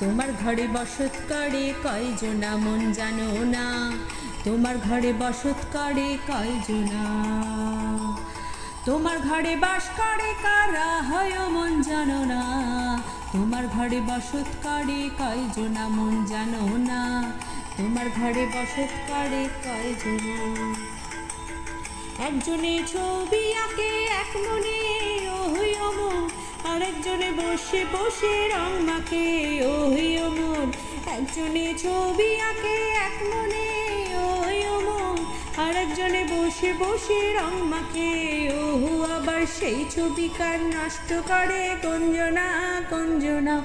তোমার ঘরে বসত করে কয়জনা মন জানো না, তোমার ঘরে বসত করে কয়জনা, তোমার ঘরে বাস করে কারা হয় মন জানো না, তোমার ঘরে বসত করে কয়জনা মন জানো না, তোমার ঘরে বসত করে কয়জনা। একজনে ছবি আঁকে এক মনে ওই অমন, আরেকজনে বসে বসে রং মাখে ওই অমন, একজনে ছবি আঁকে এক মনে ওই অমন, আরেকজনে বসে বসে রং মাখে ওহু, আবার সেই ছবিকার নষ্ট করে কঞ্জনা কঞ্জনা।